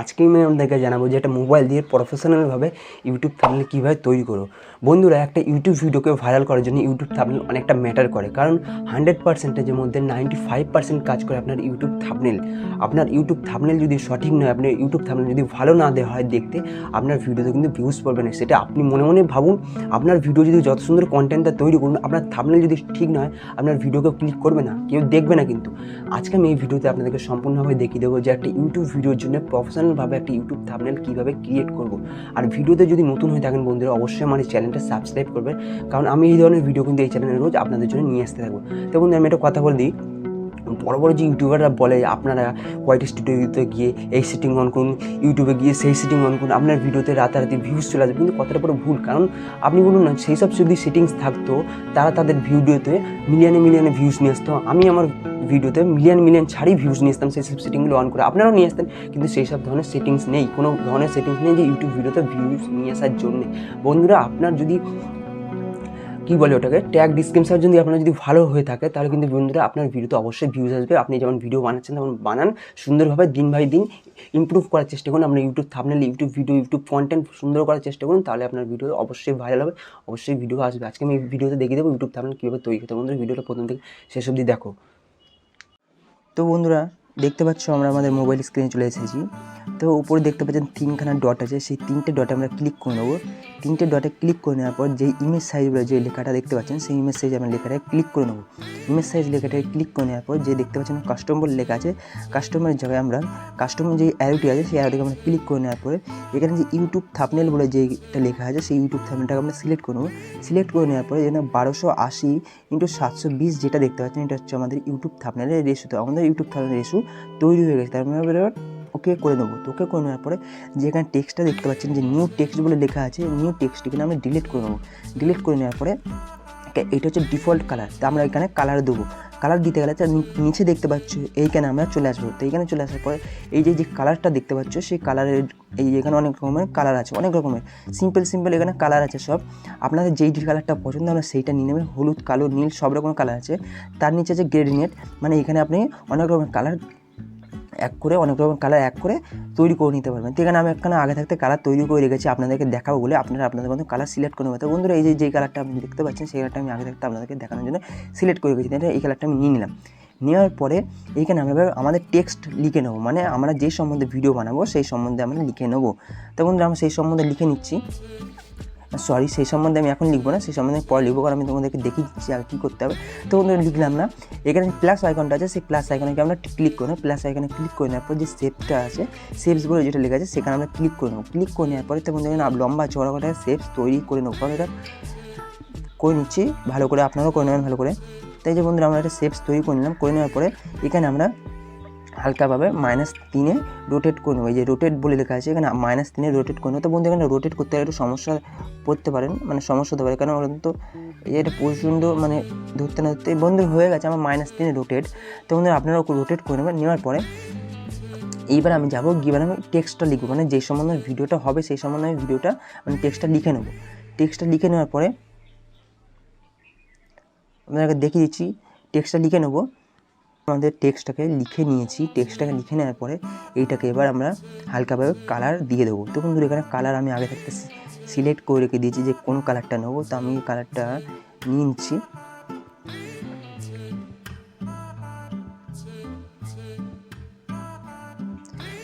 আজকে আমি আপনাদেরকে জানাবো যে একটা মোবাইল দিয়ে প্রফেশনালভাবে ইউটিউব থাম্বনেল কীভাবে তৈরি করো। বন্ধুরা, একটা ইউটিউব ভিডিওকে ভাইরাল করার জন্য ইউটিউব থাম্বনেল অনেকটা ম্যাটার করে, কারণ 100%-এর মধ্যে 95% কাজ করে আপনার ইউটিউব থাম্বনেল। আপনার ইউটিউব থাম্বনেল যদি সঠিক নয়, আপনার ইউটিউব থাম্বনেল যদি ভালো না দেওয়া হয় দেখতে, আপনার ভিডিওতে কিন্তু ভিউজ পড়বে না। সেটা আপনি মনে মনে ভাবুন, আপনার ভিডিও যদি যত সুন্দর কন্টেন্টটা তৈরি করুন, আপনার থাম্বনেল যদি ঠিক নয়, আপনার ভিডিওকে ক্লিক করবে না, কেউ দেখবে না। কিন্তু আজকে আমি এই ভিডিওতে আপনাদেরকে সম্পূর্ণভাবে দেখিয়ে দেবো যে একটা ইউটিউব ভিডিওর জন্য প্রফেশনালভাবে একটা ইউটিউব থাম্বনেল কীভাবে ক্রিয়েট করব। আর ভিডিওতে যদি নতুন হয়ে থাকেন বন্ধুরা, অবশ্যই আমার এই চ্যানেলটা সাবস্ক্রাইব করবেন, কারণ আমি এই ধরনের ভিডিও কিন্তু এই চ্যানেলে রোজ আপনাদের জন্য নিয়ে আসতে থাকবো। তো বন্ধু, আমি একটা কথা বলে দিই, বড় বড় যে ইউটিউবাররা বলে আপনারা হোয়াইট স্টুডিওতে গিয়ে এই সেটিং অন করুন, ইউটিউবে গিয়ে সেই সেটিং অন করুন, আপনার ভিডিওতে রাতারাতি ভিউজ চলে আসবে, কিন্তু কথাটা পুরো ভুল। কারণ আপনি বলুন না, সেই সব যদি সেটিংস থাকতো, তারা তাদের ভিডিওতে মিলিয়নে ভিউজ নিয়ে আসতো। আমি আমার ভিডিওতে মিলিয়ন ছাড়িয়ে ভিউজ নিয়ে আসতাম সেই সব সেটিংগুলো অন করে, আপনারাও নিয়ে আসতেন। কিন্তু সেই সব ধরনের সেটিংস নেই, কোনো ধরনের সেটিংস নেই যে ইউটিউব ভিডিওতে ভিউজ নিয়ে আসার জন্যে। বন্ধুরা, আপনার যদি কী বলে ওটাকে ট্যাগ ডিসক্রিপশন যদি আপনার যদি ভালো হয়ে থাকে, তাহলে কিন্তু বন্ধুরা আপনার ভিডিওতে অবশ্যই ভিউজ আসবে। আপনি যেমন ভিডিও বানাচ্ছেন তেমন বানান, সুন্দরভাবে দিন বাই দিন ইমপ্রুভ করার চেষ্টা করুন। আপনার YouTube thumbnail, YouTube video, YouTube content সুন্দর করার চেষ্টা করুন, তাহলে আপনার ভিডিও অবশ্যই ভাইরাল হবে, অবশ্যই ভিডিও আসবে। আজকে আমি এই ভিডিওতে দেখিয়ে দেবো ইউটিউব থাম্বনেল কীভাবে তৈরি করতে। বন্ধুরা, ভিডিওটা প্রথম থেকে শেষ অবধি দেখো। তো বন্ধুরা, দেখতে পাচ্ছ আমরা আমাদের মোবাইল স্ক্রিনে চলে এসেছি। তো উপরে দেখতে পাচ্ছেন তিনখানা ডট আছে, সেই তিনটে ডটে আমরা ক্লিক করে নেবো। তিনটে ডটে ক্লিক করে নেওয়ার পর যে ইমেজ সাইজগুলো যে লেখাটা দেখতে পাচ্ছেন, সেই ইমেজ সাইজ আমরা লেখাটায় ক্লিক করে নেবো। ইমেজ সাইজ লেখাটায় ক্লিক করে নেওয়ার পর যে দেখতে পাচ্ছেন কাস্টম বলে লেখা আছে, কাস্টমের জায়গায় আমরা কাস্টমের যে অ্যারোটি আছে সেই অ্যারোটিকে আমরা ক্লিক করে নেওয়ার পরে এখানে যে ইউটিউব থাম্বনেল বলে যেটা লেখা আছে, সেই ইউটিউব থাম্বনেলটাকে আমরা সিলেক্ট করে নেবো। সিলেক্ট করে নেওয়ার পরে এখানে 1280x720 যেটা দেখতে পাচ্ছেন, এটা হচ্ছে আমাদের ইউটিউব থাম্বনেলের রেশিও। তো আমাদের ইউটিউব থাম্বনেলের রেশিও তৈরি হয়ে গেছে, তার মানে এবার ওকে করে নেবো। তো ওকে করে নেওয়ার পরে যেখানে টেক্সটটা দেখতে পাচ্ছেন যে নিউ টেক্সট বলে লেখা আছে, নিউ টেক্সটটিকে আমরা ডিলিট করে নেবো। ডিলিট করে নেওয়ার পরে এটা হচ্ছে ডিফল্ট কালার, তো আমরা এখানে কালার দেবো। কালার দিতে গেলে নিচে দেখতে পাচ্ছ এইখানে আমরা চলে আসবো। তো এইখানে চলে আসার পরে এই যে কালারটা দেখতে পাচ্ছ, সেই কালারের এই এখানে অনেক রকমের কালার আছে, অনেক রকমের সিম্পল এখানে কালার আছে সব। আপনাদের যেই কালারটা পছন্দ আমরা সেইটা নিয়ে নেবেন। হলুদ, কালো, নীল সব রকমের কালার আছে। তার নিচে আছে গ্রেডিয়েন্ট, মানে এখানে আপনি অনেক রকমের কালার অনেক রকম কালার এক করে তৈরি করে নিতে পারবেন। তো এখানে আমি একখানে আগে থাকতে কালার তৈরি করে রেখেছি, আপনাদেরকে দেখাবো বলে আপনাদের মতো কালার সিলেক্ট করে নেবেন। তো বন্ধুরা, এই যে কালারটা আপনি দেখতে পাচ্ছেন, সেই কালারটা আমি আগে থাকতে আপনাদেরকে দেখানোর জন্য সিলেক্ট করে রেখেছি। এই কালারটা আমি নিয়ে নিলাম। নেওয়ার পরে এইখানে আমরা আমাদের টেক্সট লিখে নেবো, মানে আমরা যে সম্বন্ধে ভিডিও বানাবো সেই সম্বন্ধে আমরা লিখে নেবো। তো বন্ধুরা, আমরা সেই সম্বন্ধে লিখে নিচ্ছি। সেই সম্বন্ধে আমি এখন লিখবো না, সেই সম্বন্ধে আমি পরে লিখবো, কারণ আমি তোমাদেরকে দেখিয়ে দিচ্ছি আর কী করতে হবে। তো বন্ধুরা, লিখলাম না, এখানে প্লাস আইকনটা আছে, সেই প্লাস আইকনকে আমরা ক্লিক করে নেব। প্লাস আইকনে ক্লিক করে নেওয়ার পর যে শেপটা আছে, শেপস বলে যেটা লেখা আছে, সেখানে আমরা ক্লিক করে নেবো। ক্লিক করে নেওয়ার পরে তো বন্ধুরা লম্বা চওড়া করে শেপস তৈরি করে নেবো, কারণ এটা করে নিচ্ছি ভালো করে, আপনারাও করে নেবেন ভালো করে। তাই যে বন্ধুরা, আমরা একটা শেপস তৈরি করে নিলাম। করে নেওয়ার পরে এখানে আমরা হালকাভাবে -3-এ রোটেট করে নেবো। এই যে রোটেট বলে লেখা আছে, এখানে -3-এ রোটেট করে নেবো। তো বন্ধু, এখানে রোটেট করতে গেলে একটু সমস্যা পড়তে পারেন, মানে সমস্যা হতে পারে, কারণ তো এই যে এটা প্রচণ্ড মানে ধরতে না ধরতে বন্ধু হয়ে গেছে আমার -3-এ রোটেট। তো বন্ধু, আপনারাও রোটেট করে নেবেন। নেওয়ার পরে এইবার আমি যাবো, গিয়ে আমি টেক্সটটা লিখবো, মানে যে সম্বন্ধে ভিডিওটা হবে সেই সম্বন্ধে আমি ভিডিওটা মানে টেক্সটটা লিখে নেবো। টেক্সটটা লিখে নেওয়ার পরে আপনাকে দেখিয়ে দিচ্ছি, টেক্সটটা লিখে নেবো। আমাদের টেক্সটটাকে লিখে নিয়েছি। টেক্সটটাকে লিখে নেওয়ার পরে এইটাকে এবার আমরা হালকাভাবে কালার দিয়ে দেবো। তো বন্ধুরা, এখানে কালার আমি আগে থাকতে সিলেক্ট করে রেখে দিয়েছি যে কোন কালারটা নেবো। তো আমি কালারটা নিয়ে নিচ্ছি।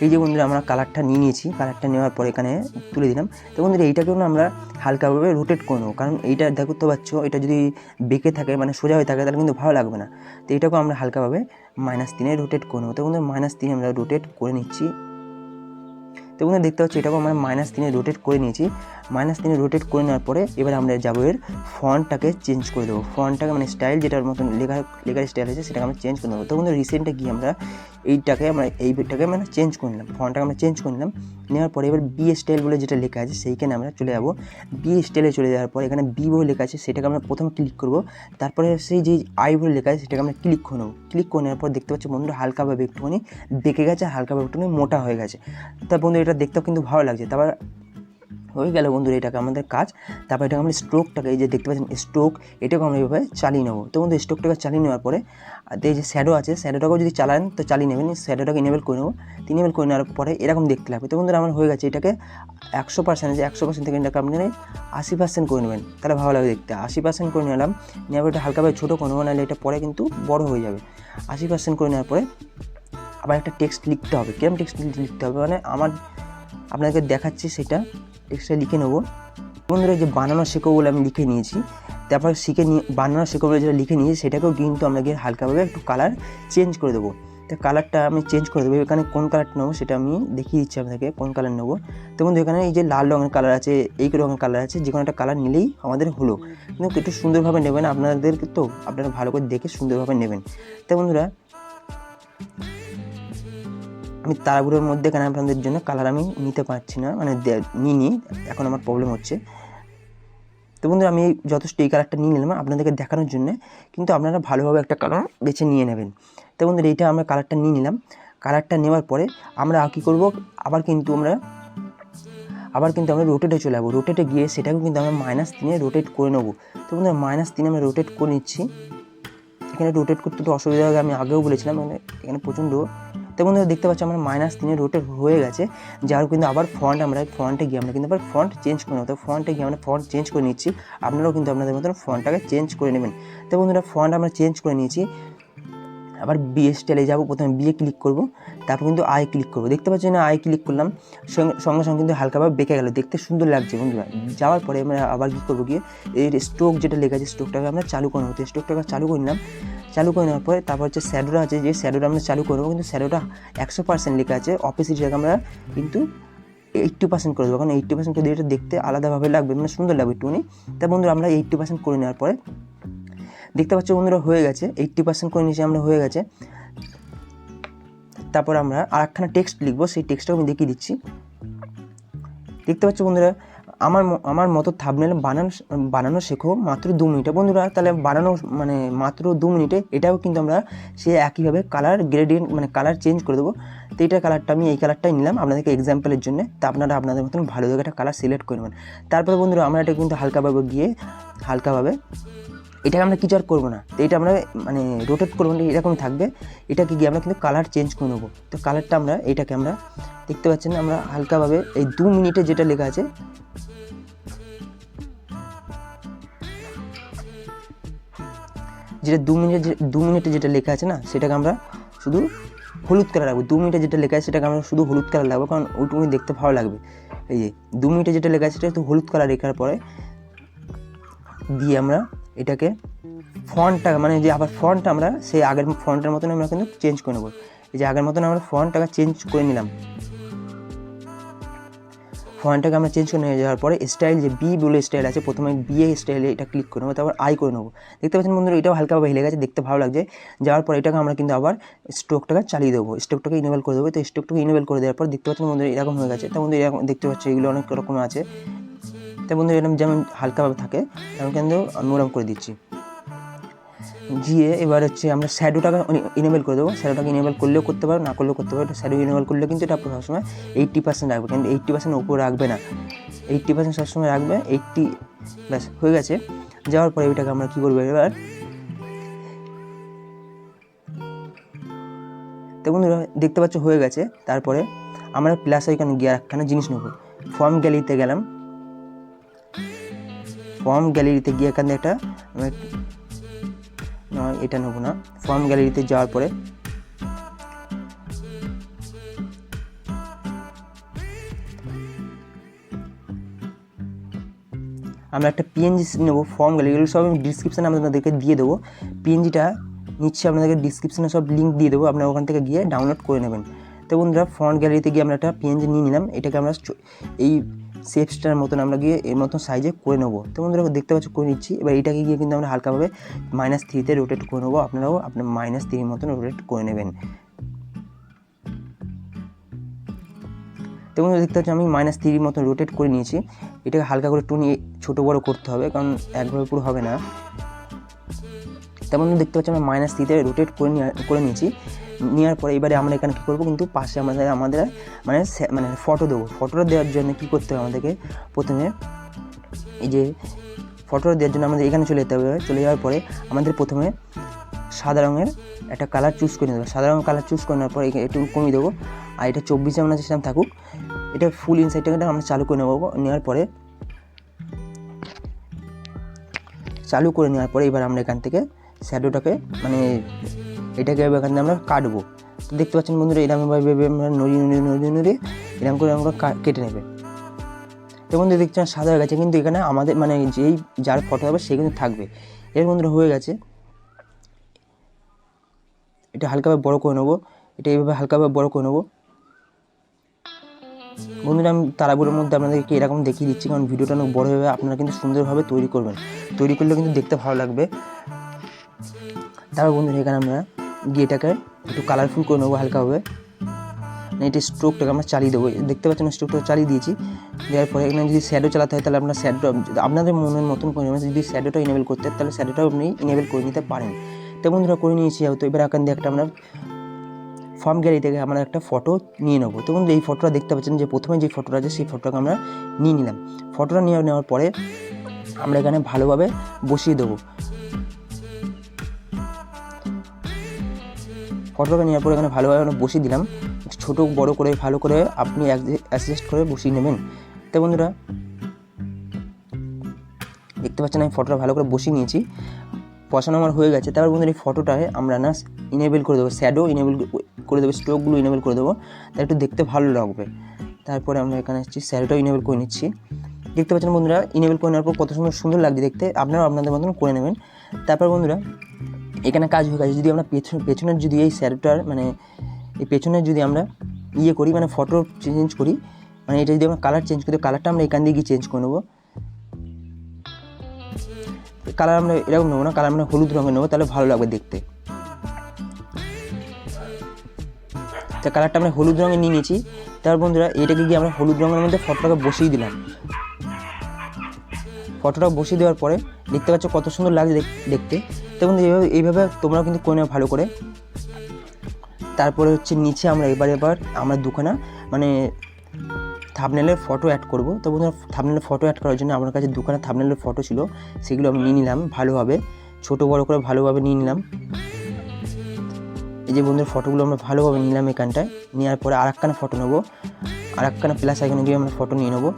এই যে বন্ধুরা, আমরা কালারটা নিয়ে নিয়েছি। কালারটা নেওয়ার পর এখানে তুলে দিলাম। তো বন্ধুরা, এইটাকেও না আমরা হালকাভাবে রোটেট করে নেবো, কারণ এইটা দেখতে পাচ্ছ, এটা যদি বেঁকে থাকে মানে সোজা হয়ে থাকে তাহলে কিন্তু ভালো লাগবে না। তো এটাকেও আমরা হালকাভাবে -3-এ রোটেট করে নেবো। তো বন্ধুরা, -3 আমরা রোটেট করে নিচ্ছি। তো বন্ধুরা, দেখতে পাচ্ছি এটাকেও আমরা -3-এ রোটেট করে নিয়েছি। -3-এ রোটেট করে নেওয়ার পরে এবার আমরা যাবো এর ফন্টটাকে চেঞ্জ করে দেবো। ফন্টটাকে মানে স্টাইল, যেটার মতন লেখার স্টাইল আছে সেটাকে আমরা চেঞ্জ করে নেবো। তো বন্ধুরা, রিসেন্টে গিয়ে আমরা এইটাকে মানে চেঞ্জ করে নিলাম, ফন্টটাকে আমরা চেঞ্জ করে নিলাম। নেওয়ার পরে এবার বি স্টাইল বলে যেটা লেখা আছে সেইখানে আমরা চলে যাবো। বি স্টাইলে চলে যাওয়ার পর এখানে বি বলে লেখা আছে, সেটাকে আমরা প্রথমে ক্লিক করবো। তারপরে সেই যে আই বলে লেখা আছে সেটাকে আমরা ক্লিক করে নেবো। ক্লিক করে নেওয়ার পর দেখতে পাচ্ছি বন্ধুরা, হালকাভাবে একটুখানি বেঁকে গেছে, হালকাভাবে একটুখানি মোটা হয়ে গেছে। তা বন্ধু, এটা দেখতেও কিন্তু ভালো লাগছে। তারপর হয়ে গেল বন্ধুরা এটাকে আমাদের কাজ। তারপর এটাকে আমরা স্ট্রোকটাকে, এই যে দেখতে পাচ্ছেন স্ট্রোক, এটাকে আমরা এইভাবে চালিয়ে নেবো। তো বন্ধু স্ট্রোকটাকে চালিয়ে নেওয়ার পরে এই যে শ্যাডো আছে, শ্যাডোটাকেও যদি চালান তো চালিয়ে নেবেন, শ্যাডোটাকে ইনেবল করে নেবো। ইনেবল করে নেওয়ার পরে এরকম দেখতে লাগবে। তো বন্ধুরা আমার হয়ে গেছে। এটাকে 100%, যে 100% থেকে এটাকে আপনি 80% করে নেবেন, তাহলে ভালো লাগবে দেখতে। 80% করে নিলাম, নেওয়ার পর এটা হালকাভাবে ছোটো করে নেবো, নাহলে এটা পরে কিন্তু বড় হয়ে যাবে। 80% করে নেওয়ার পরে আবার একটা টেক্সট লিখতে হবে। কিরকম টেক্সট লিখতে হবে মানে আপনাদেরকে দেখাচ্ছি, সেটা টেক্সটটা লিখে নেবো। বন্ধুরা যে বানানো শেখো বলে আমি লিখে নিয়েছি, তারপর বানানো শেখো বলে যেটা লিখে নিয়েছি সেটাকেও কিন্তু আমরা গিয়ে হালকাভাবে একটু কালার চেঞ্জ করে দেবো। তো কালারটা আমি চেঞ্জ করে দেবো। এখানে কোন কালারটা নেবো সেটা আমি দেখিয়ে দিচ্ছি আপনাদেরকে, কোন কালার নেবো। তো বন্ধু এখানে এই যে লাল রঙের কালার আছে, এই রঙের কালার আছে, যে কোনো একটা কালার নিলেই আমাদের হলো। কিন্তু একটু সুন্দরভাবে নেবেন, আপনাদেরকে তো আপনারা ভালো করে দেখে সুন্দরভাবে নেবেন। তো বন্ধুরা আমি তাড়াহুড়োর মধ্যে এখানে আপনাদের জন্য কালার আমি নিতে পারছি না, মানে নিই এখন আমার প্রবলেম হচ্ছে। তো বন্ধুরা আমি যথেষ্ট এই কালারটা নিয়ে নিলাম আপনাদেরকে দেখানোর জন্য, কিন্তু আপনারা ভালোভাবে একটা কালার বেছে নিয়ে নেবেন। তো বন্ধুরা এইটা আমরা কালারটা নিয়ে নিলাম। কালারটা নেওয়ার পরে আমরা কী করবো, আবার কিন্তু আমরা রোটেটে চলে যাবো। রোটেটে গিয়ে সেটাকেও কিন্তু আমরা -3 রোটেট করে নেবো। তো বন্ধুরা -3 আমরা রোটেট করে নিচ্ছি। এখানে রোটেট করতে একটু অসুবিধা হবে, আমি আগেও বলেছিলাম, এখানে প্রচণ্ড। তো বন্ধুরা দেখতে পাচ্ছি আমার -3 রোটেট হয়ে গেছে। যার কিন্তু আবার ফন্টে গিয়ে আমরা কিন্তু আবার ফন্ট চেঞ্জ করে নেবো। তো ফন্টে গিয়ে আমরা ফন্ট চেঞ্জ করে নিচ্ছি। আপনারাও কিন্তু আপনাদের মতন ফন্টটাকে চেঞ্জ করে নেবেন। তো বন্ধুরা ফন্ট আমরা চেঞ্জ করে নিয়েছি। আবার বিএ স্টাইলে যাবো, প্রথমে বিএ ক্লিক করব, তারপর কিন্তু আই ক্লিক করবো। দেখতে পাচ্ছি না, আই ক্লিক করলাম, সঙ্গে সঙ্গে কিন্তু হালকাভাবে বেঁকে গেল, দেখতে সুন্দর লাগছে বন্ধুরা। যাওয়ার পরে আমরা আবার কী করবো, গিয়ে এই স্ট্রোক যেটা লেখা আছে স্ট্রোকটাকে আমরা চালু করে নেবো। স্ট্রোকটাকে চালু করে নিলাম। চালু করে নেওয়ার পরে তারপর হচ্ছে শ্যাডোটা আছে, যে শ্যাডোটা আমরা চালু করবো, কিন্তু শ্যাডোটা 100% লেখা আছে, অপোজিটটাকে আমরা কিন্তু 80% করে দেবো, কারণ 80% করে দিয়ে এটা দেখতে আলাদাভাবে লাগবে, মানে সুন্দর লাগবে একটুখানি। তা বন্ধুরা আমরা 80% করে নেওয়ার পরে দেখতে পাচ্ছি বন্ধুরা হয়ে গেছে, 80% করে নিচে আমরা হয়ে গেছে। তারপর আমরা আরেকখানা টেক্সট লিখবো, সেই টেক্সটটাও আমি দেখিয়ে দিচ্ছি। দেখতে পাচ্ছ বন্ধুরা আমার মতো থাম্বনেল বানানো শেখো মাত্র 2 মিনিটে। বন্ধুরা তাহলে বানানো মানে মাত্র 2 মিনিটে, এটাও কিন্তু আমরা সে একইভাবে কালার গ্রেডিয়েন্ট মানে কালার চেঞ্জ করে দেবো। তো এইটার কালারটা আমি এই কালারটাই নিলাম আপনাদেরকে এক্সাম্পলের জন্য। তা আপনারা আপনাদের মতন ভালো দেখে একটা কালার সিলেক্ট করে নেবেন। তারপরে বন্ধুরা আমরা এটা কিন্তু হালকাভাবে এটাকে আমরা কিছু আর করবো না। তো এটা আমরা মানে রোটেট করবো না, এরকম থাকবে। এটাকে গিয়ে আমরা কিন্তু কালার চেঞ্জ করে নেবো। তো কালারটা আমরা এটাকে আমরা দেখতে পাচ্ছেন, আমরা হালকাভাবে এই 2 মিনিটে যেটা লেখা আছে, যেটা 2 মিনিটে যেটা লেখা আছে না, সেটাকে আমরা শুধু হলুদ কালার রাখবো। 2 মিনিটে যেটা লেখা আছে সেটাকে আমরা শুধু হলুদ কালার রাখবো, কারণ ওইটুকুনি দেখতে ভালো লাগবে। এই যে 2 মিনিটে যেটা লেখা আছে সেটা একটু হলুদ কালার রেখার পরে দিয়ে আমরা এটাকে ফন্টটা মানে যে আবার ফন্টটা আমরা সেই আগের ফন্টের মতন আমরা কিন্তু চেঞ্জ করে নেবো। এই যে আগের মতন আমরা ফন্টটাকে চেঞ্জ করে নিলাম। ফন্টটাকে আমরা চেঞ্জ করে নিয়ে যাওয়ার পরে স্টাইল, যে বি বলে স্টাইল আছে, প্রথমে বিএ স্টাইলে এটা ক্লিক করে নেবো, তারপর আই করে নেবো। দেখতে পাচ্ছেন বন্ধুরা এটাও হালকাভাবে হিলে গেছে, দেখতে ভালো লাগছে। যাওয়ার পর এটাকে আমরা কিন্তু আবার স্ট্রোকটাকে চালিয়ে দেবো, স্ট্রোকটাকে ইনেবল করে দেবো। তো স্ট্রোকটাকে ইনেবল করে দেওয়ার পর দেখতে পাচ্ছেন বন্ধুরা এরকম হয়ে গেছে। তো বন্ধুরা এরকম দেখতে পাচ্ছি, এগুলো অনেক রকম আছে। তো বন্ধুরা এরকম যেমন হালকাভাবে থাকে তেমন কিন্তু নরম করে দিচ্ছি। গিয়ে এবার হচ্ছে আমরা শ্যাডোটাকে ইনেবল করে দেবো। শ্যাডোটাকে ইনেবল করলেও করতে পারো, না করলেও করতে পারো। শ্যাডো ইনেবল করলে কিন্তু এটা সবসময় 80% রাখবে, কিন্তু 80% উপরে রাখবে না, 80% সবসময় রাখবে। 80 ব্যাস হয়ে গেছে। যাওয়ার পরে এটাকে আমরা কী করবো এবার, তো বন্ধুরা দেখতে পাচ্ছ হয়ে গেছে। তারপরে আমরা প্লাস আইকনে গিয়ে একখানা জিনিস নেবো। ফর্ম গ্যালারিতে গেলাম, ফর্ম গ্যালারিতে গিয়ে এখানে একটা এটা নেবো না। ফর্ম গ্যালারিতে যাওয়ার পরে আমরা একটা পিএনজি নেবো। ফর্ম গ্যালারি সব আমি ডিসক্রিপশানে আপনাদেরকে দিয়ে দেবো। পিএনজিটা নিচ্ছে আপনাদেরকে ডিসক্রিপশানে সব লিঙ্ক দিয়ে দেবো, আপনারা ওখান থেকে গিয়ে ডাউনলোড করে নেবেন। তো বন্ধুরা ফন্ট গ্যালারিতে গিয়ে আমরা একটা পিএনজি নিয়ে নিলাম। এটাকে আমরা এই শেপসটার মতন আমরা গিয়ে এর মতন সাইজে করে নেবো। তো বন্ধুরা দেখতে পাচ্ছ করে নিচ্ছি। এবার এটাকে গিয়ে কিন্তু আমরা হালকাভাবে -3তে রোটেট করে নেবো। আপনারাও আপনার -3 মতন রোটেট করে নেবেন। তো বন্ধুরা দেখতে পাচ্ছি আমি -3 মতন রোটেট করে নিয়েছি। এটাকে হালকা করে একটু ছোটো বড়ো করতে হবে, কারণ একভাবে পুরো হবে না। তেমন দেখতে পাচ্ছি আমরা -3তে রোটেট করে নিয়েছি। নেওয়ার পরে এবারে আমরা এখানে কী করবো, কিন্তু পাশে আমাদের মানে ফটো দেবো। ফটোটা দেওয়ার জন্য কী করতে হবে আমাদেরকে, প্রথমে এই যে ফটোটা দেওয়ার জন্য আমাদের এখানে চলে যেতে হবে। চলে যাওয়ার পরে আমাদের প্রথমে সাদা রঙের একটা কালার চুজ করে নেবো। সাদা রঙের কালার চুজ করে নেওয়ার পরে একটু কমিয়ে দেবো, আর এটা 24 আমরা সিস্টেম থাকুক, এটা ফুল ইনসাইডটা আমরা চালু করে নেবো। নেওয়ার পরে এবার আমরা এখান থেকে শ্যাডোটাকে মানে এটাকে এখান থেকে আমরা কাটবো। তো দেখতে পাচ্ছেন বন্ধুরা, এরকমভাবে আমরা নড়িয়ে এরকম করে আমরা কেটে নেবে। তো বন্ধু দেখছেন সাদা হয়ে গেছে, কিন্তু এখানে আমাদের মানে যেই যার ফটো হবে সে কিন্তু থাকবে। এর বন্ধুরা হয়ে গেছে। এটা হালকাভাবে বড় করে নেবো, এটা এইভাবে হালকাভাবে বড় করে নেবো। বন্ধুরা আমি তারাগুলোর মধ্যে আপনাদেরকে এরকম দেখিয়ে দিচ্ছি, কারণ ভিডিওটা অনেক বড় হবে, আপনারা কিন্তু সুন্দরভাবে তৈরি করবেন। তৈরি করলে কিন্তু দেখতে ভালো লাগবে। তারপর বন্ধুরা এখানে আমরা গিয়ে এটাকে একটু কালারফুল করে নেবো হালকাভাবে। এটা স্ট্রোকটাকে আমরা চালিয়ে দেবো। দেখতে পাচ্ছেন স্ট্রোকটা চালিয়ে দিয়েছি। দেওয়ার পরে এখানে যদি শ্যাডো চালাতে হয় তাহলে আপনার শ্যাডো আপনাদের মনের মতন করে নেবেন। যদি শ্যাডোটা ইনেবল করতে হয় তাহলে শ্যাডোটাও আপনি ইনেবল করে নিতে পারেন। তো বন্ধুরা করে নিয়েছি। হয়তো এবার এখান দিয়ে একটা আমরা ফর্ম গ্যালারি থেকে আমরা একটা ফটো নিয়ে নেবো। তো বন্ধু এই ফটোটা দেখতে পাচ্ছেন যে প্রথমে যে ফটোটা আছে সেই ফটোটাকে আমরা নিয়ে নিলাম। ফটোটা নেওয়ার পরে আমরা এখানে ভালোভাবে বসিয়ে দেবো। ফটোটা নেওয়ার পরে এখানে ভালোভাবে আমরা বসিয়ে দিলাম। ছোটো বড় করে ভালো করে আপনি অ্যাডজাস্ট করে বসিয়ে নেবেন। তো বন্ধুরা দেখতে পাচ্ছেন আমি ফটোটা ভালো করে বসিয়ে নিয়েছি, বসানো আমার হয়ে গেছে। তারপর বন্ধুরা এই ফটোটায় আমরা না ইনেবল করে দেবো, শ্যাডো ইনেবল করে দেবো, স্ট্রোকগুলো ইনেবল করে দেবো, তাই একটু দেখতে ভালো লাগবে। তারপরে আমরা এখানে আসছি শ্যাডোটাও ইনেবল করে নিচ্ছি। দেখতে পাচ্ছেন বন্ধুরা ইনেবল করে নেওয়ার পর কত সুন্দর লাগছে দেখতে, আপনারাও আপনাদের মতন করে নেবেন। তারপর বন্ধুরা এখানে কাজ হয়ে গেছে। যদি আমরা পেছনের যদি এই শ্যাডোটার মানে এই পেছনের যদি আমরা করি মানে ফটো চেঞ্জ করি, মানে এটা যদি আমরা কালার চেঞ্জ করি, কালারটা আমরা এখান দিয়ে গিয়ে চেঞ্জ করে নেবো। কালার আমরা এরকম নেবো না, কালার আমরা হলুদ রঙের নেবো, তাহলে ভালো লাগবে দেখতে। তো কালারটা আমরা হলুদ রঙে নিয়ে নিয়েছি। তারপর বন্ধুরা এটাকে গিয়ে আমরা হলুদ রঙের মধ্যে ফটোটাকে বসিয়ে দিলাম। ফটোটা বসিয়ে দেওয়ার পরে দেখতে পাচ্ছ কত সুন্দর লাগছে দেখতে। তো বন্ধু এইভাবে তোমরাও কিন্তু করে নেবে ভালো করে। তারপরে হচ্ছে নিচে আমরা এবার আমরা দুখানা মানে থাম্বনেলের ফটো অ্যাড করব। তো বন্ধুরা থাম্বনেলের ফটো অ্যাড করার জন্য আমার কাছে দুখানা থাম্বনেলের ফটো ছিল, সেগুলো আমি নিয়ে নিলাম ভালোভাবে, ছোটো বড়ো করে ভালোভাবে নিয়ে নিলাম। এই যে বন্ধুর ফটোগুলো আমরা ভালোভাবে নিলাম এখানটায়। নেওয়ার পরে আর একখানা ফটো নেবো, আর একখানা প্লাস এখানে গিয়ে আমরা ফটো নিয়ে নেবো।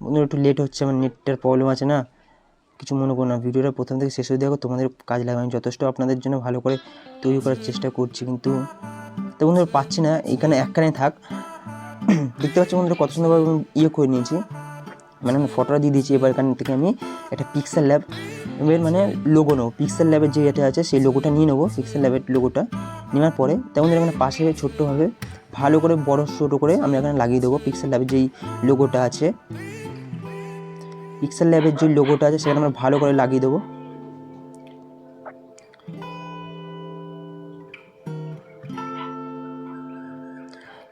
বন্ধুরা একটু লেট হচ্ছে, আমার নেটটার প্রবলেম আছে না, কিছু মনে করো না। ভিডিওটা প্রথম থেকে শেষ অবধি দেখো, তোমাদের কাজ লাগবে। আমি যথেষ্ট আপনাদের জন্য ভালো করে তৈরি করার চেষ্টা করছি, কিন্তু তো বন্ধুরা পাচ্ছি না, এইখানে একখানে থাক। দেখতে পাচ্ছি বন্ধুরা কত সুন্দরভাবে করে নিয়েছি, মানে আমি ফটোটা দিয়ে দিয়েছি। এবার এখান থেকে আমি একটা পিক্সেল ল্যাব মানে লোগো নেবো, পিক্সেল ল্যাবের যে এটা আছে সেই লোগোটা নিয়ে নেবো। পিক্সেল ল্যাবের লোগোটা নেওয়ার পরে তেমন এখানে পাশে ছোট্টভাবে ভালো করে বড় ছোটো করে আমি এখানে লাগিয়ে দেবো। পিক্সেল ল্যাবের যেই লোগোটা আছে, পিক্সেল ল্যাবের যে লোগোটা আছে সেখানে আমরা ভালো করে লাগিয়ে দেবো।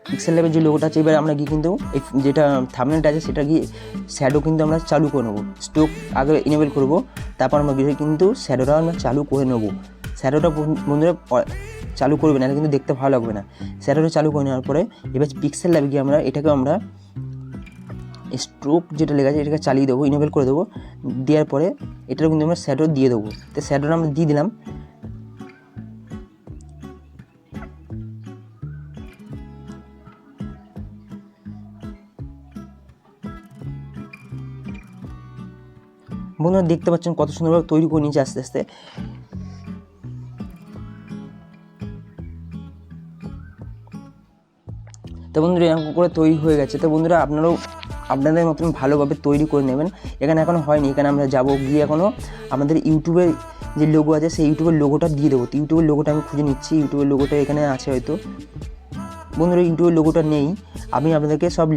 পিক্সেল ল্যাবের যে লোগোটা আছে, এবার আমরা গিয়ে কিন্তু এই যেটা থাম্বনেলটা আছে সেটা গিয়ে শ্যাডো কিন্তু আমরা চালু করে নেবো। স্ট্রোক আগে ইনেবল করবো, তারপর আমরা গিয়ে কিন্তু শ্যাডোটা আমরা চালু করে নেবো। শ্যাডোটা বন্ধুরা চালু করবে না, কিন্তু দেখতে ভালো লাগবে না। শ্যাডোটা চালু করে নেওয়ার পরে এবার পিক্সেল ল্যাবে গিয়ে আমরা এটাকে আমরা স্ট্রোক যেটা লেগে আছে এটাকে চালিয়ে দেবো, ইনেবল করে দেবো। দেওয়ার পরে এটাও কিন্তু আমরা শ্যাডো দিয়ে দেবো। তো শ্যাডোটা আমরা দিয়ে দিলাম। বন্ধুরা দেখতে পাচ্ছেন কত সুন্দরভাবে তৈরি করে নিয়েছে আস্তে আস্তে। তো বন্ধুরা এরকম করে তৈরি হয়ে গেছে। তো বন্ধুরা আপনারাও আপনাদের মতন ভালোভাবে তৈরি করে নেবেন। এখানে এখনও হয়নি, এখানে আমরা যাবো গিয়ে এখনও আমাদের ইউটিউবের যে লোগো আছে সেই ইউটিউবের লোগোটা দিয়ে দেবো। তো ইউটিউবের লোগোটা আমি খুঁজে নিচ্ছি, ইউটিউবের লোগোটা এখানে আছে হয়তো। বন্ধুরা ইউটিউবের লোগোটা নেই, আমি আপনাদেরকে সব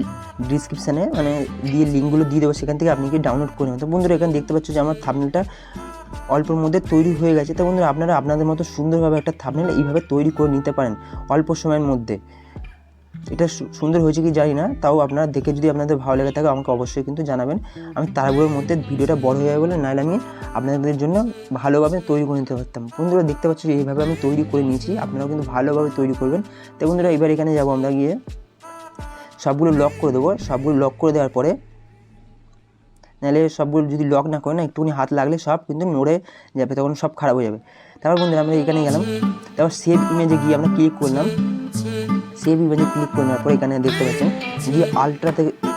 ডিসক্রিপশানে মানে দিয়ে লিঙ্কগুলো দিয়ে দেবো, সেখান থেকে আপনি কি ডাউনলোড করে নেবেন। তো বন্ধুরা এখানে দেখতে পাচ্ছ যে আমার থাম্বনেলটা অল্পের মধ্যে তৈরি হয়ে গেছে। তো বন্ধুরা আপনারা আপনাদের মতো সুন্দরভাবে একটা থাম্বনেল এইভাবে তৈরি করে নিতে পারেন অল্প সময়ের মধ্যে। এটা সুন্দর হয়েছে কি জানি না, তাও আপনারা দেখে যদি আপনাদের ভালো লেগে থাকে আমাকে অবশ্যই কিন্তু জানাবেন। আমি তাড়াহুড়োর মধ্যে ভিডিওটা বড় হয়ে যাবে বলে, নাহলে আমি আপনাদের জন্য ভালোভাবে তৈরি করে নিতে পারতাম। বন্ধুরা দেখতে পাচ্ছি এইভাবে আমি তৈরি করে নিয়েছি, আপনারাও কিন্তু ভালোভাবে তৈরি করবেন। তো বন্ধুরা এবার এখানে যাবো আমরা, গিয়ে সবগুলো লক করে দেবো। সবগুলো লক করে দেওয়ার পরে, নাহলে সবগুলো যদি লক না করে না, একটুখানি হাত লাগলে সব কিন্তু নড়ে যাবে, তখন সব খারাপ হয়ে যাবে। তারপর বন্ধুরা আমরা এখানে গেলাম, তারপর সেভ ইমেজে গিয়ে আমরা ক্লিক করলাম। সেভ ইমেজে ক্লিক করে নেওয়ার পর এখানে দেখতে পাচ্ছেন গিয়ে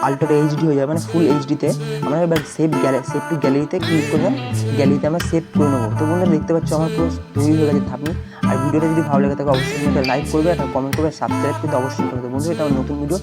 আলট্রা এইচডি হয়ে যাবে, মানে ফুল এইচডিতে। আমরা এবার সেভ টু গ্যালারিতে ক্লিক করলাম, গ্যালারিতে আমরা সেভ করে নেবো। তো বন্ধুরা দেখতে পাচ্ছ আমার পুরো তৈরি হয়ে গেছে থাম্বনেল। আর ভিডিওটা যদি ভালো লাগে থাকে অবশ্যই একটা লাইক করবে, একটা কমেন্ট করবে, সাবস্ক্রাইব কিন্তু অবশ্যই করবে। বন্ধু এটা আমার নতুন ভিডিও,